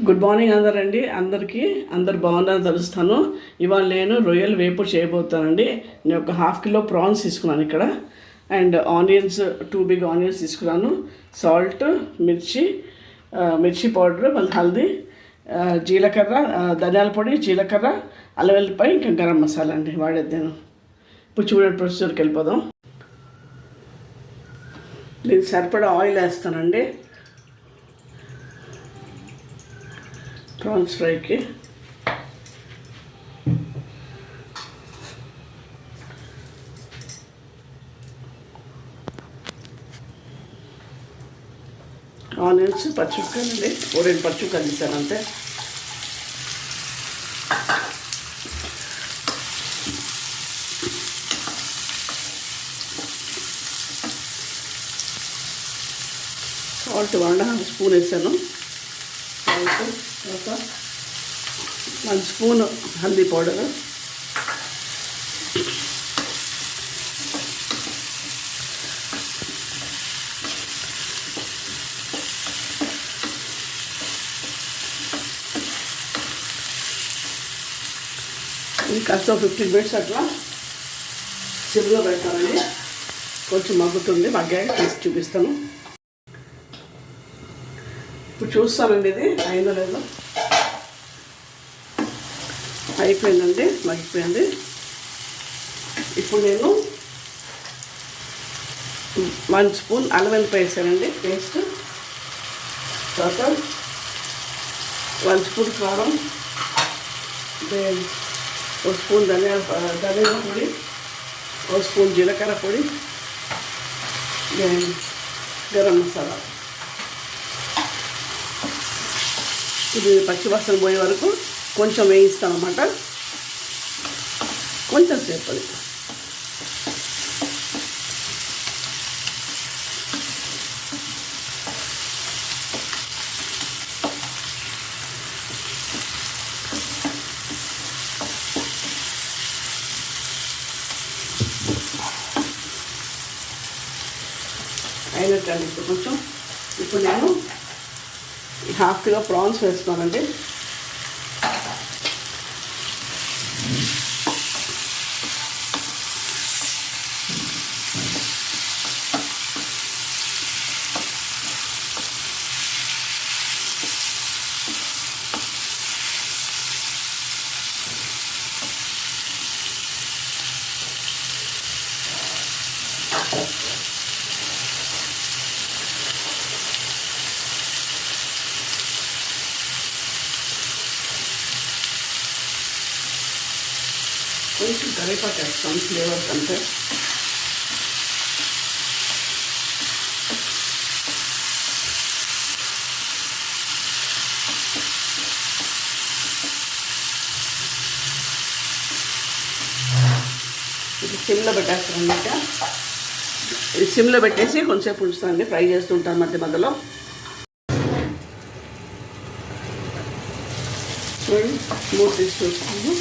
Good morning అందరు బాగున్నారని తెలుస్తాను. ఇవాళ నేను రొయ్యలు వేపుడు చేయబోతానండి. నేను ఒక ½ కిలో ప్రాన్స్ తీసుకున్నాను ఇక్కడ. అండ్ ఆనియన్స్ 2 బిగ్ ఆనియన్స్ తీసుకున్నాను. సాల్ట్, మిర్చి పౌడర్, మళ్ళీ హల్దీ, జీలకర్ర, ధనియాల పొడి, జీలకర్ర, అల్లం వెల్లిపాయ, ఇంకా గరం మసాలా అండి వాడేది నేను. ఇప్పుడు చూడండి ప్రొసీజర్కి వెళ్ళిపోదాం. దీనికి సరిపడా ఆయిల్ వేస్తానండి ప్రాన్స్ ఫ్రైకి. ఆనియన్స్, పచ్చిమిరపకాయలండి, 2 పచ్చిమిరపకాయలు తీసాను అంతే. సాల్ట్ 1.5 స్పూన్ వేసాను. తర్వాత 1 స్పూన్ హల్దీ పౌడరు, కాస్త 15 మినిట్స్ అట్లా సిమ్లో పెడతానండి. కొంచెం మగ్గుతుంది, మగ్గాక తీసి చూపిస్తాను. ఇప్పుడు చూస్తానండి ఇది అయిందో లేదో. అయిపోయిందండి, మగ్గిపోయింది. ఇప్పుడు నేను 1 స్పూన్ అల్లం వెల్లిపాయ వేసానండి పేస్ట్. తర్వాత 1 స్పూన్ కారం, 1 స్పూన్ ధనియాల పొడి, 1 స్పూన్ జీలకర్ర పొడి, గరం మసాలా. ఇది పచ్చివాసన పోయే వరకు కొంచెం వేయిస్తాం అన్నమాట. కొంచెం సేపు అది. అయినట్టండి. ఇప్పుడు నేను 1/2 కిలో ప్రాన్స్ వేస్తున్నానండి. కొంచెం కరివేపాకు వేస్తాను ఫ్లేవర్స్ అంటే. ఇది సిమ్లో పెట్టేస్తాను అన్నమాట. ఇది సిమ్లో పెట్టేసి కొంచెంసేపు ఉంచుతానండి, ఫ్రై చేస్తుంటాను మధ్య మధ్యలో. మూడు తీసుకొస్తాను.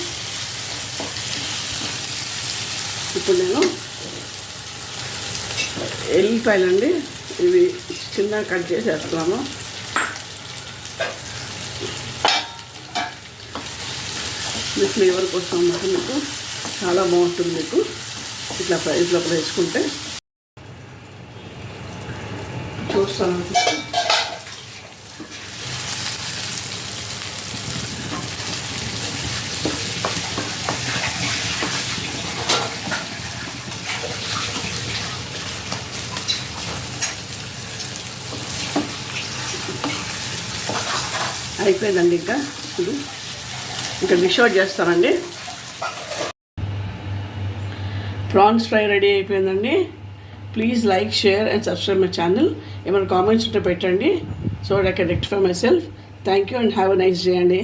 ఇప్పుడు నేను ఎల్లిపాయలండి ఇవి చిన్నగా కట్ చేసి వేస్తున్నాను. మీ ఫ్లేవర్ కోసం అన్నమాట, మీకు చాలా బాగుంటుంది. మీకు ఇట్లా ఫ్రైస్లో కూడా వేసుకుంటే చూస్తాను. అయిపోయిందండి. ఇంకా డిష్ అవుట్ చేస్తానండి. ప్రాన్స్ ఫ్రై రెడీ అయిపోయిందండి. Please like, share and subscribe my channel. ఏమైనా కామెంట్స్ ఉంటే పెట్టండి, so I can rectify my self. Thank you and have a nice day అండి.